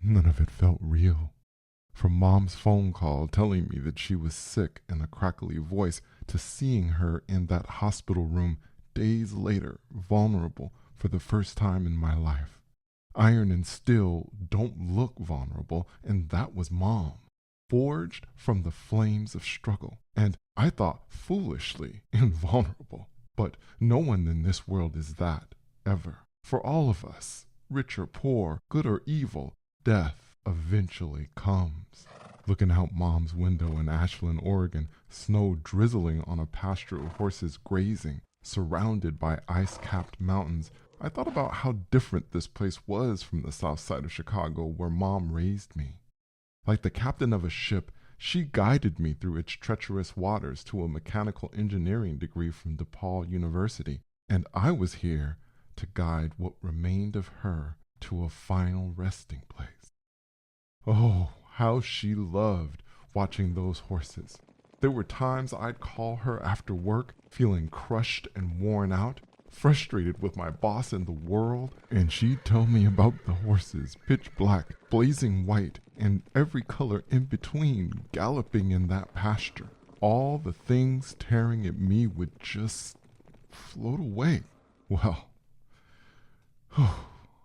None of it felt real. From Mom's phone call telling me that she was sick in a crackly voice to seeing her in that hospital room days later, vulnerable for the first time in my life. Iron and steel don't look vulnerable, and that was Mom, forged from the flames of struggle, and I thought foolishly invulnerable. But no one in this world is that, ever. For all of us, rich or poor, good or evil, death eventually comes. Looking out Mom's window in Ashland, Oregon, snow drizzling on a pasture of horses grazing, surrounded by ice-capped mountains, I thought about how different this place was from the south side of Chicago where Mom raised me. Like the captain of a ship, she guided me through its treacherous waters to a mechanical engineering degree from DePaul University, and I was here to guide what remained of her to a final resting place. Oh, how she loved watching those horses. There were times I'd call her after work, feeling crushed and worn out, frustrated with my boss in the world, and she'd tell me about the horses, pitch black, blazing white, and every color in between, galloping in that pasture. All the things tearing at me would just float away. Well,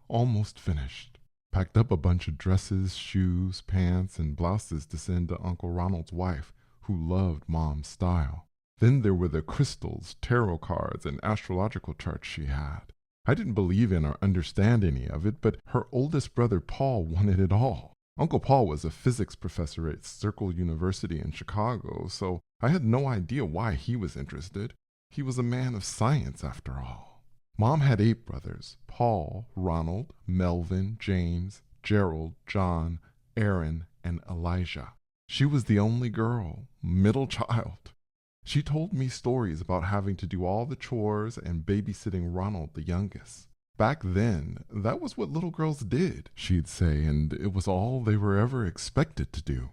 almost finished. Packed up a bunch of dresses, shoes, pants, and blouses to send to Uncle Ronald's wife, who loved Mom's style. Then there were the crystals, tarot cards, and astrological charts she had. I didn't believe in or understand any of it, but her oldest brother Paul wanted it all. Uncle Paul was a physics professor at Circle University in Chicago, so I had no idea why he was interested. He was a man of science, after all. Mom had 8 brothers: Paul, Ronald, Melvin, James, Gerald, John, Aaron, and Elijah. She was the only girl, middle child. She told me stories about having to do all the chores and babysitting Ronald, the youngest. Back then, that was what little girls did, she'd say, and it was all they were ever expected to do.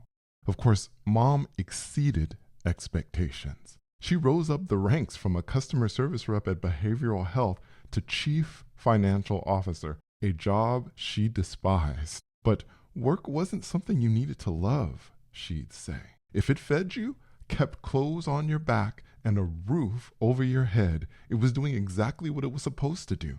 Of course, Mom exceeded expectations. She rose up the ranks from a customer service rep at behavioral health to chief financial officer, a job she despised. But work wasn't something you needed to love, she'd say. If it fed you, kept clothes on your back, and a roof over your head, it was doing exactly what it was supposed to do.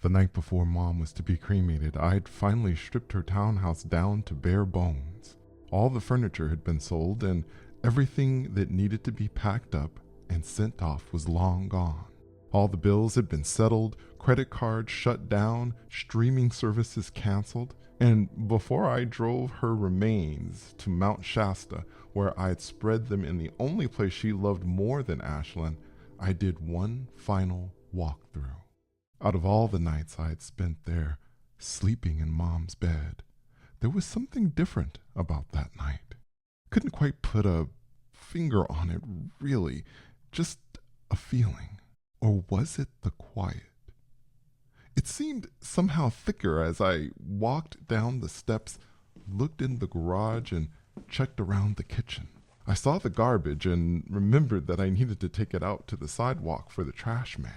The night before Mom was to be cremated, I'd finally stripped her townhouse down to bare bones. All the furniture had been sold, and everything that needed to be packed up and sent off was long gone. All the bills had been settled, credit cards shut down, streaming services canceled, and before I drove her remains to Mount Shasta, where I'd spread them in the only place she loved more than Ashland, I did one final walkthrough. Out of all the nights I'd spent there, sleeping in Mom's bed, there was something different about that night. Couldn't quite put a finger on it, really, just a feeling. Or was it the quiet? It seemed somehow thicker as I walked down the steps, looked in the garage, and checked around the kitchen. I saw the garbage and remembered that I needed to take it out to the sidewalk for the trash man.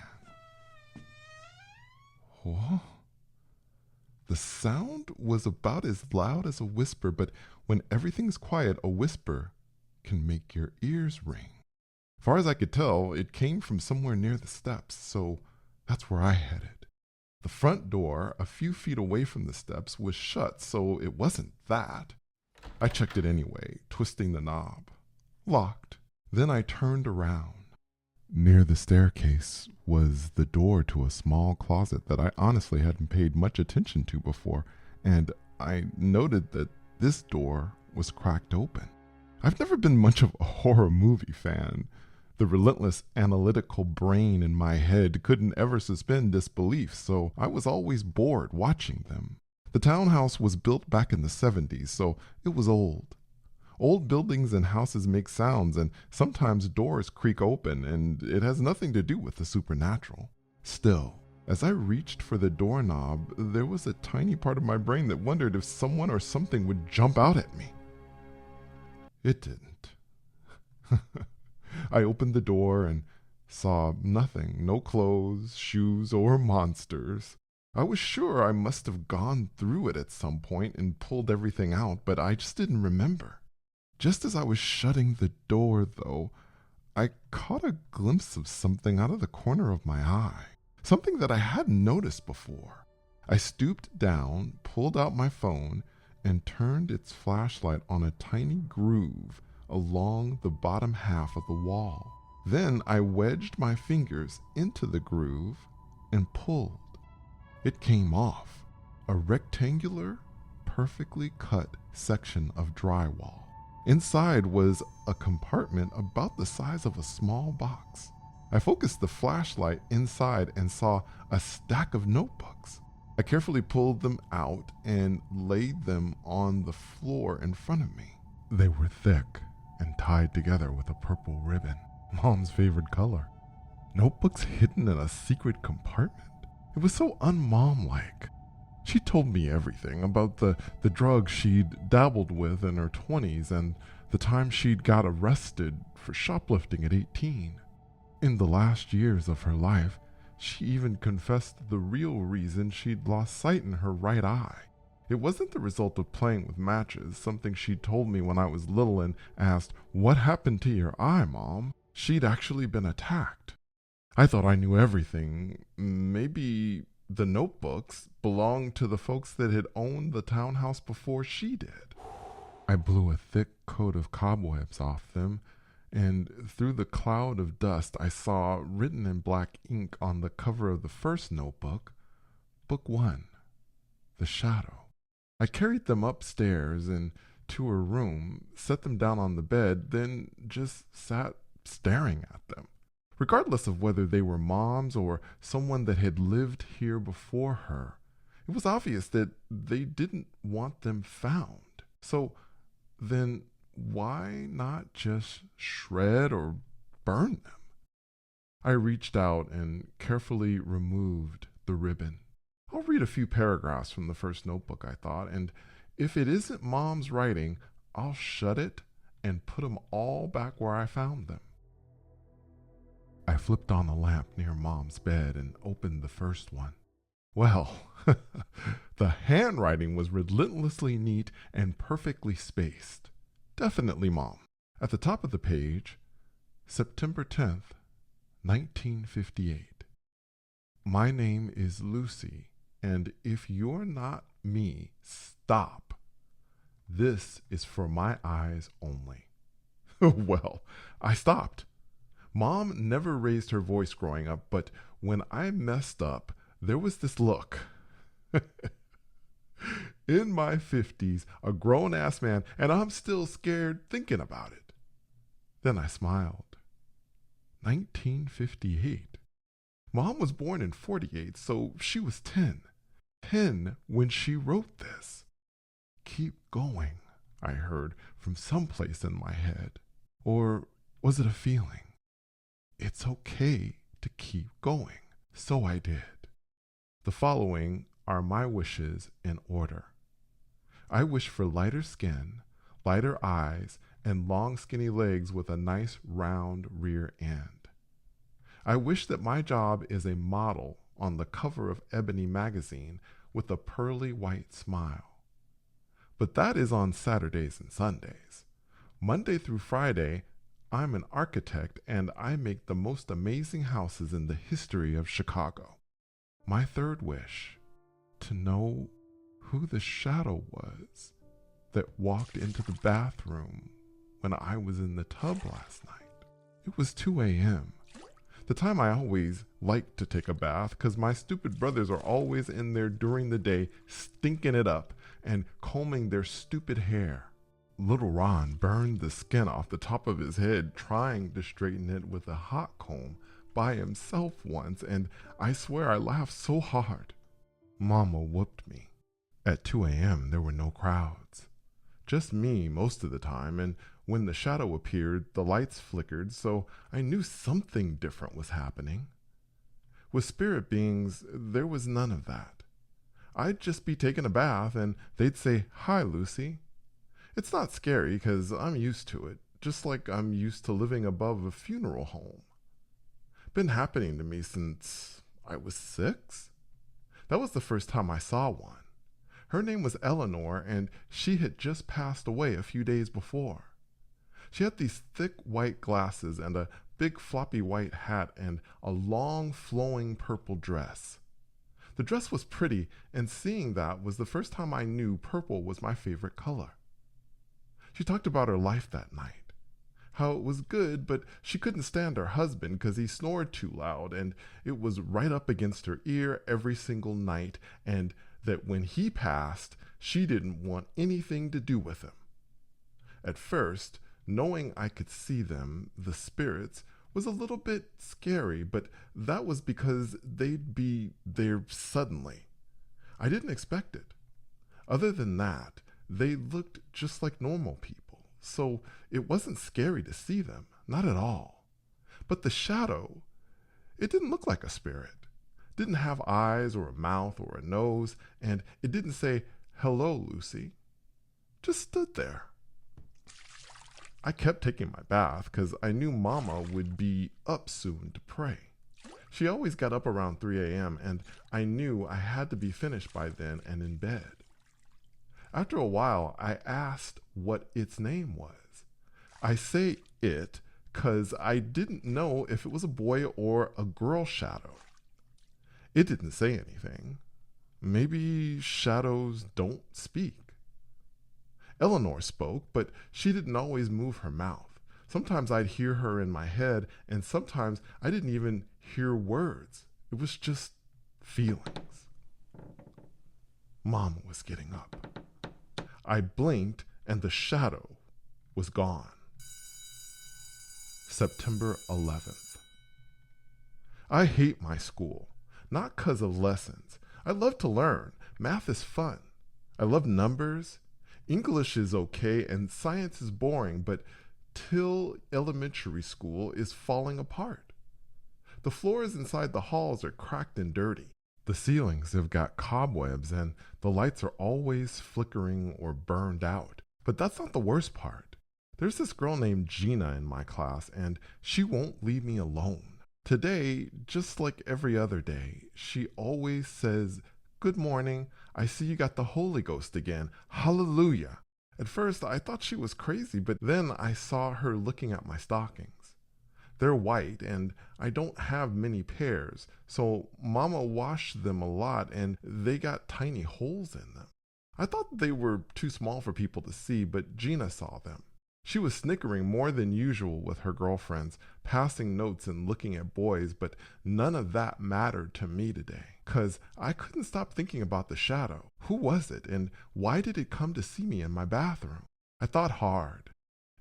What? The sound was about as loud as a whisper, but when everything's quiet, a whisper can make your ears ring. Far as I could tell, it came from somewhere near the steps, so that's where I headed. The front door, a few feet away from the steps, was shut, so it wasn't that. I checked it anyway, twisting the knob. Locked. Then I turned around. Near the staircase was the door to a small closet that I honestly hadn't paid much attention to before, and I noted that this door was cracked open. I've never been much of a horror movie fan. The relentless analytical brain in my head couldn't ever suspend disbelief, so I was always bored watching them. The townhouse was built back in the 70s, so it was old. Old buildings and houses make sounds, and sometimes doors creak open, and it has nothing to do with the supernatural. Still, as I reached for the doorknob, there was a tiny part of my brain that wondered if someone or something would jump out at me. It didn't. I opened the door and saw nothing, no clothes, shoes, or monsters. I was sure I must have gone through it at some point and pulled everything out, but I just didn't remember. Just as I was shutting the door, though, I caught a glimpse of something out of the corner of my eye, something that I hadn't noticed before. I stooped down, pulled out my phone, and turned its flashlight on a tiny groove along the bottom half of the wall. Then I wedged my fingers into the groove and pulled. It came off, a rectangular, perfectly cut section of drywall. Inside was a compartment about the size of a small box. I focused the flashlight inside and saw a stack of notebooks. I carefully pulled them out and laid them on the floor in front of me. They were thick and tied together with a purple ribbon, Mom's favorite color. Notebooks hidden in a secret compartment? It was so un-mom-like. She told me everything about the drugs she'd dabbled with in her 20s and the time she'd got arrested for shoplifting at 18. In the last years of her life, she even confessed the real reason she'd lost sight in her right eye. It wasn't the result of playing with matches, something she'd told me when I was little and asked, "What happened to your eye, Mom?" She'd actually been attacked. I thought I knew everything. Maybe the notebooks belonged to the folks that had owned the townhouse before she did. I blew a thick coat of cobwebs off them, and through the cloud of dust I saw written in black ink on the cover of the first notebook, Book 1, The Shadow. I carried them upstairs and to her room, set them down on the bed, then just sat staring at them. Regardless of whether they were Mom's or someone that had lived here before her, it was obvious that they didn't want them found. So then why not just shred or burn them? I reached out and carefully removed the ribbon. I'll read a few paragraphs from the first notebook, I thought, and if it isn't Mom's writing, I'll shut it and put them all back where I found them. I flipped on the lamp near Mom's bed and opened the first one. Well, the handwriting was relentlessly neat and perfectly spaced. Definitely Mom. At the top of the page, September 10th, 1958. My name is Lucy, and if you're not me, stop. This is for my eyes only. Well, I stopped. Mom never raised her voice growing up, but when I messed up, there was this look. In my 50s, a grown-ass man, and I'm still scared thinking about it. Then I smiled. 1958. Mom was born in 48, so she was 10. 10 when she wrote this. Keep going, I heard from someplace in my head. Or was it a feeling? It's okay to keep going. So I did. The following are my wishes in order. I wish for lighter skin, lighter eyes, and long skinny legs with a nice round rear end. I wish that my job is a model on the cover of Ebony magazine with a pearly white smile. But that is on Saturdays and Sundays. Monday through Friday, I'm an architect and I make the most amazing houses in the history of Chicago. My third wish, to know who the shadow was that walked into the bathroom when I was in the tub last night. It was 2 a.m., the time I always like to take a bath because my stupid brothers are always in there during the day stinking it up and combing their stupid hair. Little Ron burned the skin off the top of his head trying to straighten it with a hot comb by himself once, and I swear I laughed so hard. Mama whooped me. At 2 a.m. there were no crowds. Just me most of the time, and when the shadow appeared, the lights flickered, so I knew something different was happening. With spirit beings, there was none of that. I'd just be taking a bath and they'd say, "Hi, Lucy." It's not scary because I'm used to it, just like I'm used to living above a funeral home. Been happening to me since I was 6. That was the first time I saw one. Her name was Eleanor, and she had just passed away a few days before. She had these thick white glasses and a big floppy white hat and a long flowing purple dress. The dress was pretty, and seeing that was the first time I knew purple was my favorite color. She talked about her life that night, how it was good, but she couldn't stand her husband because he snored too loud, and it was right up against her ear every single night, and that when he passed, she didn't want anything to do with him. At first, knowing I could see them, the spirits, was a little bit scary, but that was because they'd be there suddenly. I didn't expect it. Other than that, they looked just like normal people, so it wasn't scary to see them, not at all. But the shadow, it didn't look like a spirit. Didn't have eyes or a mouth or a nose, and it didn't say, "Hello, Lucy." Just stood there. I kept taking my bath because I knew Mama would be up soon to pray. She always got up around 3 a.m., and I knew I had to be finished by then and in bed. After a while, I asked what its name was. I say it because I didn't know if it was a boy or a girl shadow. It didn't say anything. Maybe shadows don't speak. Eleanor spoke, but she didn't always move her mouth. Sometimes I'd hear her in my head, and sometimes I didn't even hear words. It was just feelings. Mom was getting up. I blinked, and the shadow was gone. September 11th. I hate my school, not 'cause of lessons. I love to learn. Math is fun. I love numbers. English is okay, and science is boring, but Till Elementary School is falling apart. The floors inside the halls are cracked and dirty. The ceilings have got cobwebs, and the lights are always flickering or burned out. But that's not the worst part. There's this girl named Gina in my class, and she won't leave me alone. Today, just like every other day, she always says, "Good morning. I see you got the Holy Ghost again. Hallelujah." At first, I thought she was crazy, but then I saw her looking at my stockings. They're white, and I don't have many pairs, so Mama washed them a lot, and they got tiny holes in them. I thought they were too small for people to see, but Gina saw them. She was snickering more than usual with her girlfriends, passing notes and looking at boys, but none of that mattered to me today, 'cause I couldn't stop thinking about the shadow. Who was it, and why did it come to see me in my bathroom? I thought hard.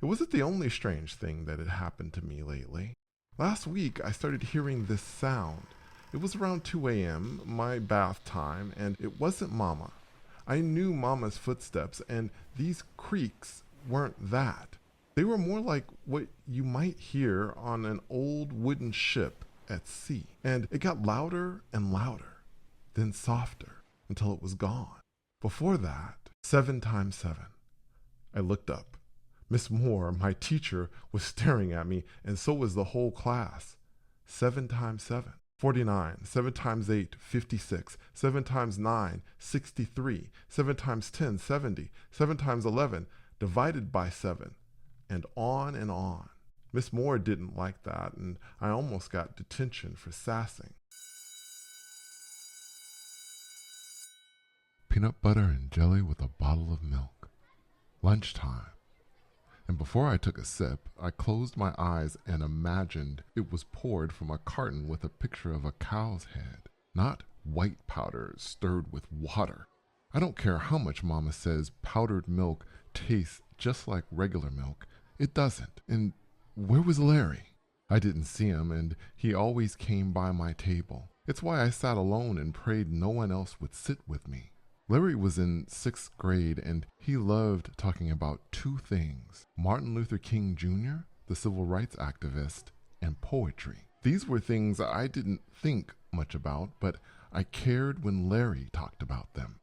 It wasn't the only strange thing that had happened to me lately. Last week, I started hearing this sound. It was around 2 a.m., my bath time, and it wasn't Mama. I knew Mama's footsteps, and these creaks weren't that. They were more like what you might hear on an old wooden ship at sea. And it got louder and louder, then softer until it was gone. Before that, 7 times 7. I looked up. Miss Moore, my teacher, was staring at me, and so was the whole class. 7 times 7. 49. 7 times 8, 56. 7 times 9, 63. 7 times 10, 70. 7 times 11, divided by 7, and on and on. Miss Moore didn't like that, and I almost got detention for sassing. Peanut butter and jelly with a bottle of milk. Lunchtime. And before I took a sip, I closed my eyes and imagined it was poured from a carton with a picture of a cow's head, not white powder stirred with water. I don't care how much Mama says powdered milk tastes just like regular milk. It doesn't. And where was Larry? I didn't see him, and he always came by my table. It's why I sat alone and prayed no one else would sit with me. Larry was in 6th grade and he loved talking about two things: Martin Luther King Jr., the civil rights activist, and poetry. These were things I didn't think much about, but I cared when Larry talked about them.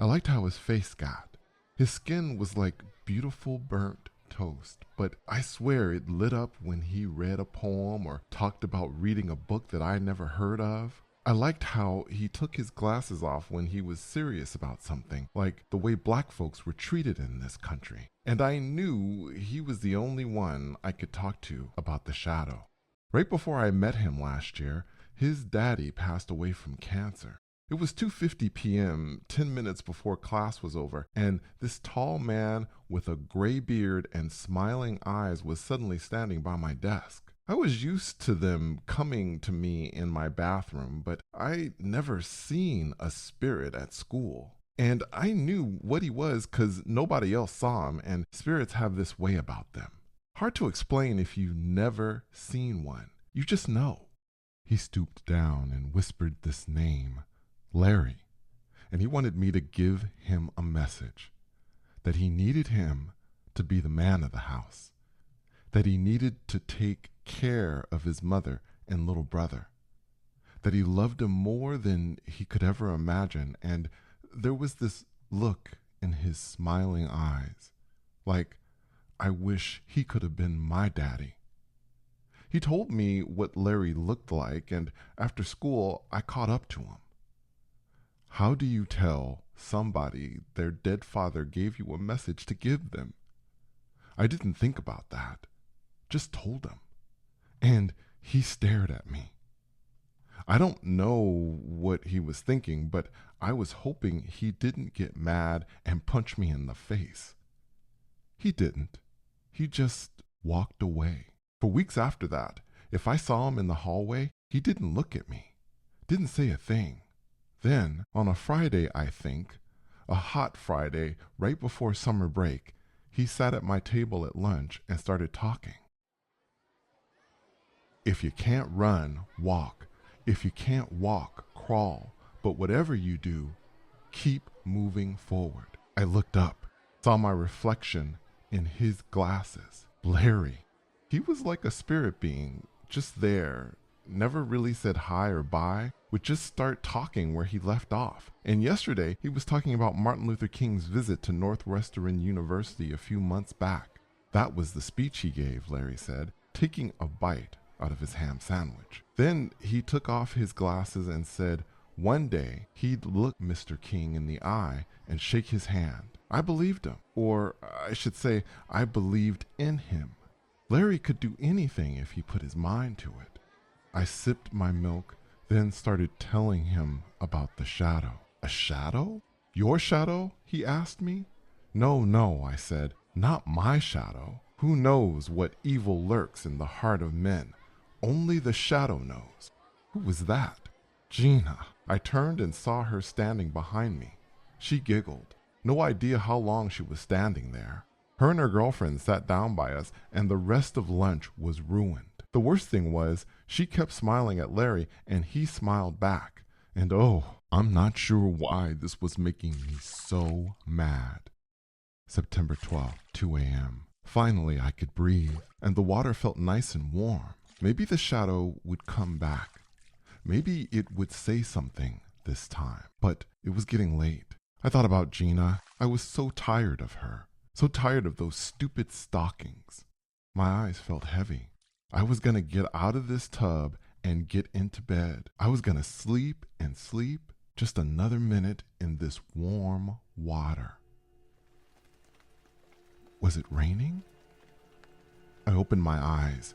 I liked how his face got. His skin was like beautiful burnt toast, but I swear it lit up when he read a poem or talked about reading a book that I never heard of. I liked how he took his glasses off when he was serious about something, like the way black folks were treated in this country. And I knew he was the only one I could talk to about the shadow. Right before I met him last year, his daddy passed away from cancer. It was 2:50 p.m., 10 minutes before class was over, and this tall man with a gray beard and smiling eyes was suddenly standing by my desk. I was used to them coming to me in my bathroom, but I'd never seen a spirit at school. And I knew what he was because nobody else saw him, and spirits have this way about them. Hard to explain if you've never seen one. You just know. He stooped down and whispered this name, Larry, and he wanted me to give him a message, that he needed him to be the man of the house, that he needed to take care of his mother and little brother, that he loved him more than he could ever imagine, and there was this look in his smiling eyes, like, I wish he could have been my daddy. He told me what Larry looked like, and after school, I caught up to him. How do you tell somebody their dead father gave you a message to give them? I didn't think about that, just told him. And he stared at me. I don't know what he was thinking, but I was hoping he didn't get mad and punch me in the face. He didn't. He just walked away. For weeks after that, if I saw him in the hallway, he didn't look at me, didn't say a thing. Then, on a Friday, I think, a hot Friday right before summer break, he sat at my table at lunch and started talking. If you can't run, walk. If you can't walk, crawl. But whatever you do, keep moving forward. I looked up, saw my reflection in his glasses. Larry. He was like a spirit being, just there, never really said hi or bye, would just start talking where he left off. And yesterday, he was talking about Martin Luther King's visit to Northwestern University a few months back. That was the speech he gave, Larry said, taking a bite out of his ham sandwich. Then he took off his glasses and said one day he'd look Mr. King in the eye and shake his hand. I believed him, or I should say, I believed in him. Larry could do anything if he put his mind to it. I sipped my milk, then started telling him about the shadow. A shadow? Your shadow? He asked me. No, I said, not my shadow. Who knows what evil lurks in the heart of men? Only the shadow knows. Who was that? Gina. I turned and saw her standing behind me. She giggled. No idea how long she was standing there. Her and her girlfriend sat down by us, and the rest of lunch was ruined. The worst thing was, she kept smiling at Larry, and he smiled back. And oh, I'm not sure why this was making me so mad. September 12th, 2 a.m. Finally, I could breathe, and the water felt nice and warm. Maybe the shadow would come back. Maybe it would say something this time. But it was getting late. I thought about Gina. I was so tired of her. So tired of those stupid stockings. My eyes felt heavy. I was going to get out of this tub and get into bed. I was going to sleep and sleep just another minute in this warm water. Was it raining? I opened my eyes.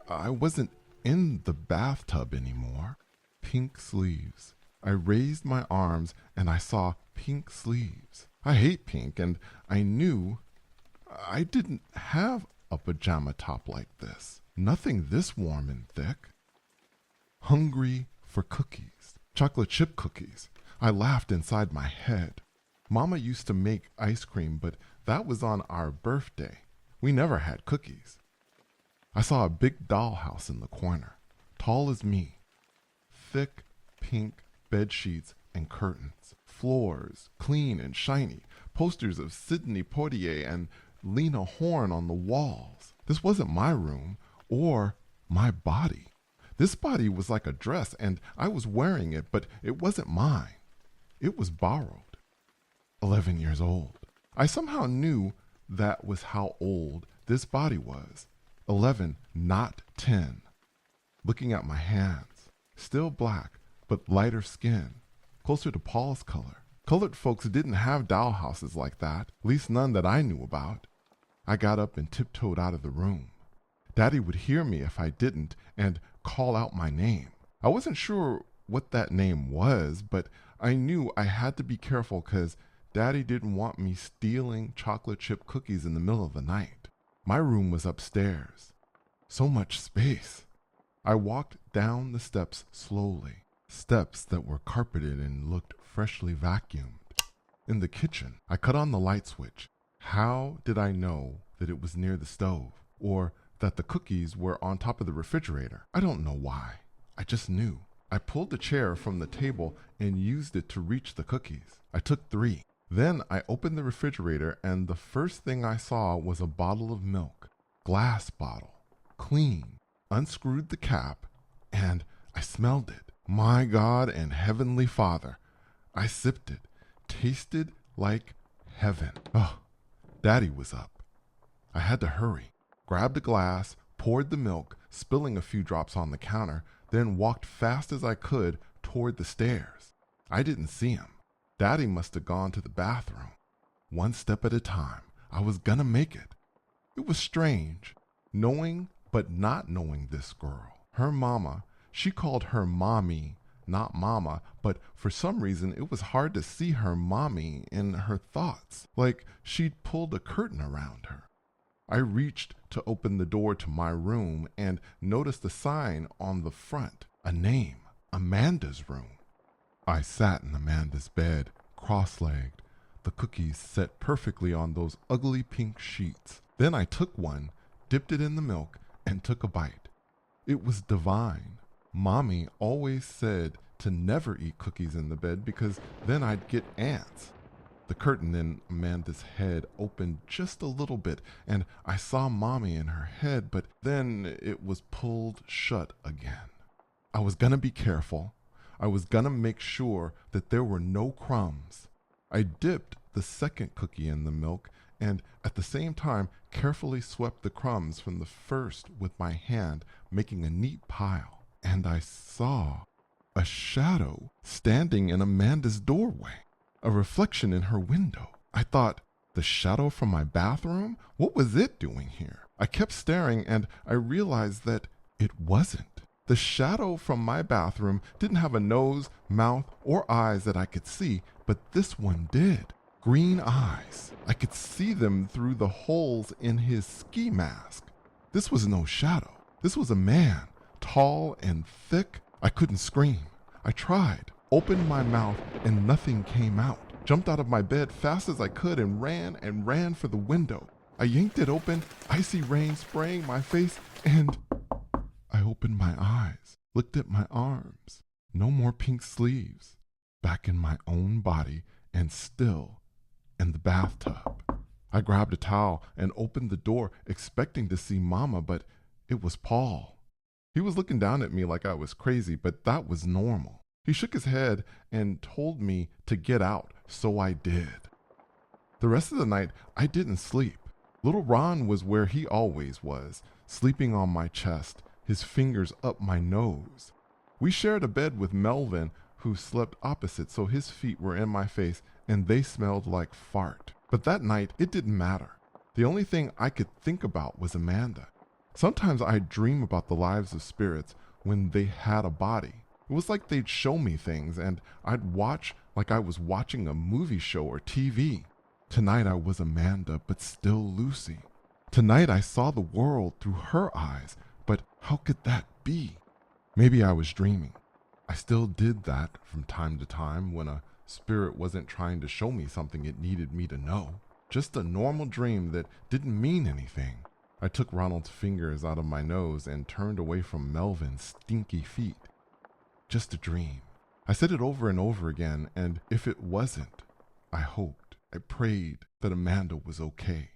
I wasn't in the bathtub anymore. Pink sleeves. I raised my arms and I saw pink sleeves. I hate pink, and I knew I didn't have a pajama top like this. Nothing this warm and thick. Hungry for cookies. Chocolate chip cookies. I laughed inside my head. Mama used to make ice cream, but that was on our birthday. We never had cookies. I saw a big dollhouse in the corner, tall as me. Thick pink bed sheets and curtains. floors, clean and shiny, posters of Sidney Poitier and Lena Horne on the walls. This wasn't my room or my body. This body was like a dress and I was wearing it, but it wasn't mine. It was borrowed. 11 years old. I somehow knew that was how old this body was. 11, not 10. Looking at my hands, still black, but lighter skin, closer to Paul's color. Colored folks didn't have dollhouses like that, at least none that I knew about. I got up and tiptoed out of the room. Daddy would hear me if I didn't and call out my name. I wasn't sure what that name was, but I knew I had to be careful because Daddy didn't want me stealing chocolate chip cookies in the middle of the night. My room was upstairs. So much space. I walked down the steps slowly, steps that were carpeted and looked freshly vacuumed. In the kitchen, I cut on the light switch. How did I know that it was near the stove or that the cookies were on top of the refrigerator? I don't know why. I just knew. I pulled the chair from the table and used it to reach the cookies. I took 3. Then I opened the refrigerator and the first thing I saw was a bottle of milk. Glass bottle. Clean. Unscrewed the cap and I smelled it. My God and Heavenly Father. I sipped it. Tasted like heaven. Oh, Daddy was up. I had to hurry. Grabbed a glass, poured the milk, spilling a few drops on the counter, then walked fast as I could toward the stairs. I didn't see him. Daddy must have gone to the bathroom. One step at a time. I was gonna make it. It was strange, knowing but not knowing this girl. Her mama, she called her mommy, not mama, but for some reason it was hard to see her mommy in her thoughts, like she'd pulled a curtain around her. I reached to open the door to my room and noticed a sign on the front, a name, Amanda's room. I sat in Amanda's bed, cross-legged, the cookies set perfectly on those ugly pink sheets. Then I took one, dipped it in the milk, and took a bite. It was divine. Mommy always said to never eat cookies in the bed because then I'd get ants. The curtain in Amanda's head opened just a little bit, and I saw Mommy in her head, but then it was pulled shut again. I was gonna be careful. I was gonna make sure that there were no crumbs. I dipped the second cookie in the milk and at the same time carefully swept the crumbs from the first with my hand, making a neat pile. And I saw a shadow standing in Amanda's doorway, a reflection in her window. I thought, the shadow from my bathroom? What was it doing here? I kept staring and I realized that it wasn't. The shadow from my bathroom didn't have a nose, mouth, or eyes that I could see, but this one did. Green eyes. I could see them through the holes in his ski mask. This was no shadow. This was a man, tall and thick. I couldn't scream. I tried, opened my mouth, and nothing came out. Jumped out of my bed fast as I could and ran for the window. I yanked it open, icy rain spraying my face, and I opened my eyes, looked at my arms. No more pink sleeves. Back in my own body and still in the bathtub. I grabbed a towel and opened the door, expecting to see Mama, but it was Paul. He was looking down at me like I was crazy, but that was normal. He shook his head and told me to get out, so I did. The rest of the night, I didn't sleep. Little Ron was where he always was, sleeping on my chest, his fingers up my nose. We shared a bed with Melvin, who slept opposite, so his feet were in my face and they smelled like fart. But that night, it didn't matter. The only thing I could think about was Amanda. Sometimes I'd dream about the lives of spirits when they had a body. It was like they'd show me things and I'd watch like I was watching a movie show or TV. Tonight I was Amanda, but still Lucy. Tonight I saw the world through her eyes, but how could that be? Maybe I was dreaming. I still did that from time to time when a spirit wasn't trying to show me something it needed me to know. Just a normal dream that didn't mean anything. I took Ronald's fingers out of my nose and turned away from Melvin's stinky feet. Just a dream. I said it over and over again, and if it wasn't, I hoped, I prayed that Amanda was okay.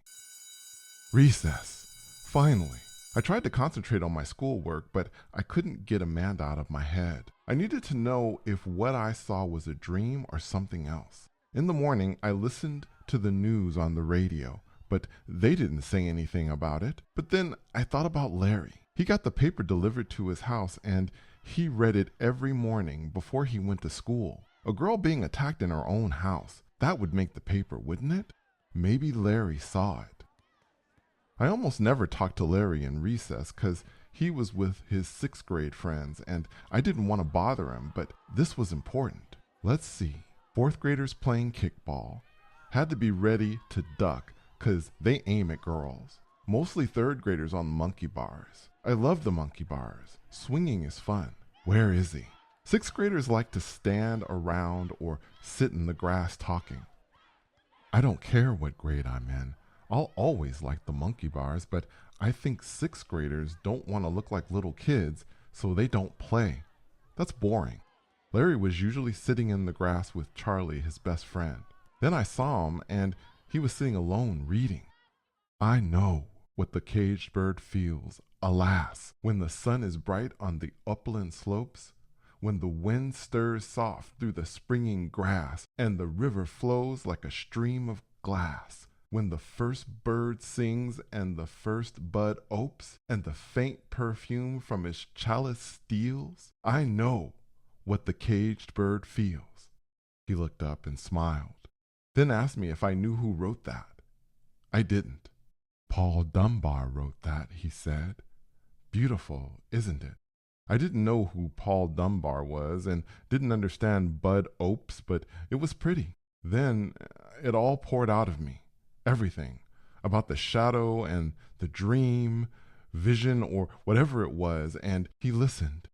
Recess. Finally. I tried to concentrate on my schoolwork, but I couldn't get Amanda out of my head. I needed to know if what I saw was a dream or something else. In the morning, I listened to the news on the radio, but they didn't say anything about it. But then I thought about Larry. He got the paper delivered to his house, and he read it every morning before he went to school. A girl being attacked in her own house. That would make the paper, wouldn't it? Maybe Larry saw it. I almost never talked to Larry in recess because he was with his 6th grade friends and I didn't want to bother him, but this was important. Let's see. 4th graders playing kickball. Had to be ready to duck because they aim at girls. Mostly 3rd graders on monkey bars. I love the monkey bars. Swinging is fun. Where is he? 6th graders like to stand around or sit in the grass talking. I don't care what grade I'm in. I'll always like the monkey bars, but I think 6th graders don't want to look like little kids, so they don't play. That's boring. Larry was usually sitting in the grass with Charlie, his best friend. Then I saw him, and he was sitting alone reading. I know what the caged bird feels, alas, when the sun is bright on the upland slopes, when the wind stirs soft through the springing grass, and the river flows like a stream of glass. When the first bird sings and the first bud opes and the faint perfume from its chalice steals, I know what the caged bird feels. He looked up and smiled, then asked me if I knew who wrote that. I didn't. Paul Dunbar wrote that, he said. Beautiful, isn't it? I didn't know who Paul Dunbar was and didn't understand Bud Opes, but it was pretty. Then it all poured out of me. Everything about the shadow and the dream, vision, or whatever it was, and he listened.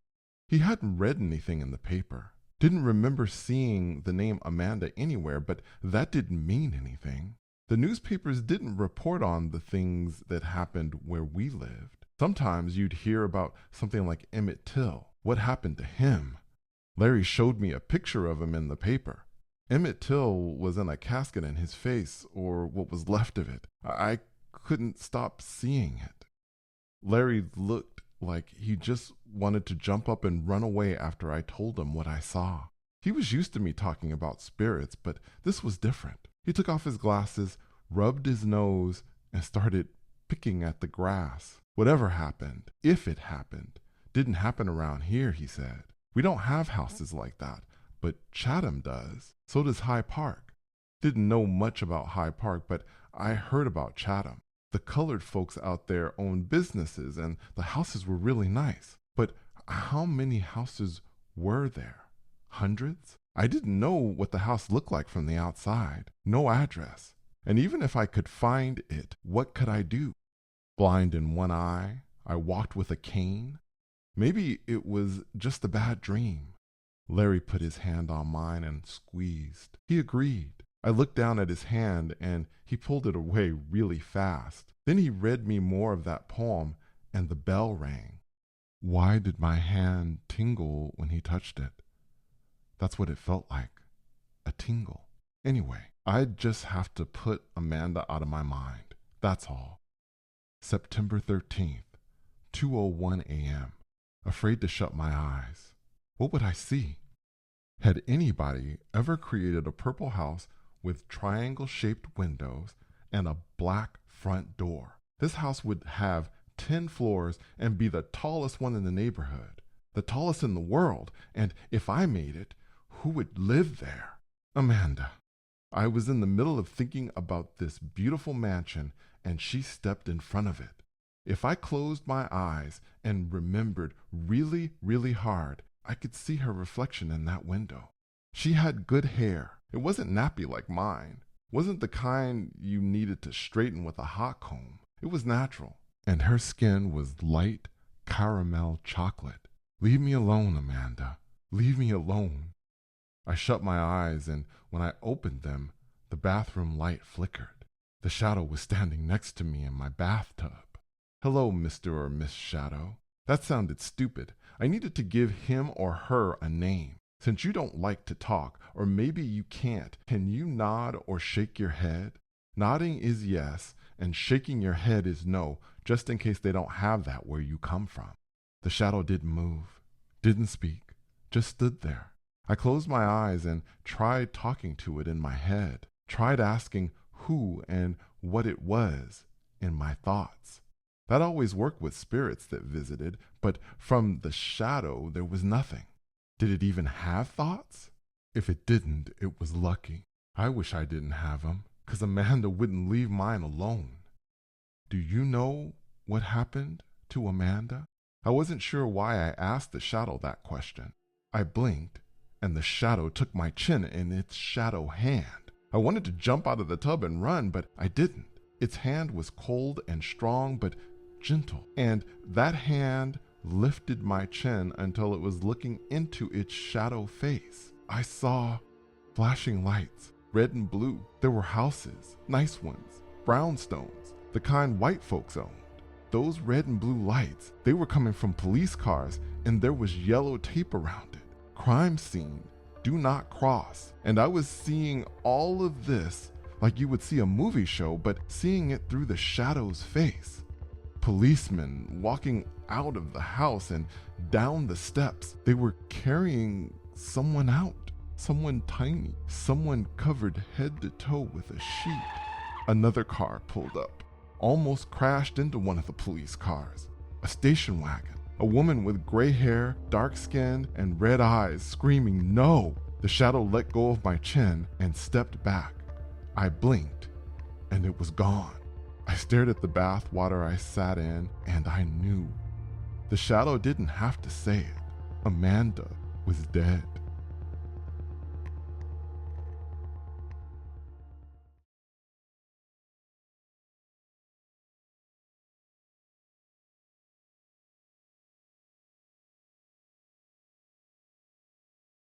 He hadn't read anything in the paper, didn't remember seeing the name Amanda anywhere, but that didn't mean anything. The newspapers didn't report on the things that happened where we lived. Sometimes you'd hear about something like Emmett Till. What happened to him? Larry showed me a picture of him in the paper. Emmett Till was in a casket in his face, or what was left of it. I couldn't stop seeing it. Larry looked like he just wanted to jump up and run away after I told him what I saw. He was used to me talking about spirits, but this was different. He took off his glasses, rubbed his nose, and started picking at the grass. Whatever happened, if it happened, didn't happen around here, he said. We don't have houses like that. But Chatham does. So does Hyde Park. Didn't know much about Hyde Park, but I heard about Chatham. The colored folks out there owned businesses, and the houses were really nice. But how many houses were there? Hundreds? I didn't know what the house looked like from the outside. No address. And even if I could find it, what could I do? Blind in one eye, I walked with a cane. Maybe it was just a bad dream. Larry put his hand on mine and squeezed. He agreed. I looked down at his hand and he pulled it away really fast. Then he read me more of that poem and the bell rang. Why did my hand tingle when he touched it? That's what it felt like. A tingle. Anyway, I'd just have to put Amanda out of my mind. That's all. September 13th, 2:01 a.m. Afraid to shut my eyes. What would I see? Had anybody ever created a purple house with triangle-shaped windows and a black front door? This house would have 10 floors and be the tallest one in the neighborhood, the tallest in the world, and if I made it, who would live there? Amanda. I was in the middle of thinking about this beautiful mansion, and she stepped in front of it. If I closed my eyes and remembered really, really hard, I could see her reflection in that window. She had good hair. It wasn't nappy like mine. Wasn't the kind you needed to straighten with a hot comb. It was natural. And her skin was light caramel chocolate. Leave me alone, Amanda. Leave me alone. I shut my eyes, and when I opened them, the bathroom light flickered. The shadow was standing next to me in my bathtub. Hello, Mr. or Miss Shadow. That sounded stupid. I needed to give him or her a name. Since you don't like to talk, or maybe you can't, can you nod or shake your head? Nodding is yes, and shaking your head is no, just in case they don't have that where you come from. The shadow didn't move, didn't speak, just stood there. I closed my eyes and tried talking to it in my head, tried asking who and what it was in my thoughts. That always worked with spirits that visited, but from the shadow there was nothing. Did it even have thoughts? If it didn't, it was lucky. I wish I didn't have them, 'cause Amanda wouldn't leave mine alone. Do you know what happened to Amanda? I wasn't sure why I asked the shadow that question. I blinked, and the shadow took my chin in its shadow hand. I wanted to jump out of the tub and run, but I didn't. Its hand was cold and strong, but gentle, and that hand lifted my chin until it was looking into its shadow face. I saw flashing lights, red and blue. There were houses, nice ones, brownstones, the kind white folks owned. Those red and blue lights, they were coming from police cars, and there was yellow tape around it. Crime scene, do not cross. And I was seeing all of this like you would see a movie show, but seeing it through the shadow's face. Policemen walking out of the house and down the steps. They were carrying someone out, someone tiny, someone covered head to toe with a sheet. Another car pulled up, almost crashed into one of the police cars, a station wagon. A woman with gray hair, dark skin, and red eyes screaming, "No!" The shadow let go of my chin and stepped back. I blinked, and it was gone. I stared at the bath water I sat in, and I knew. The shadow didn't have to say it. Amanda was dead.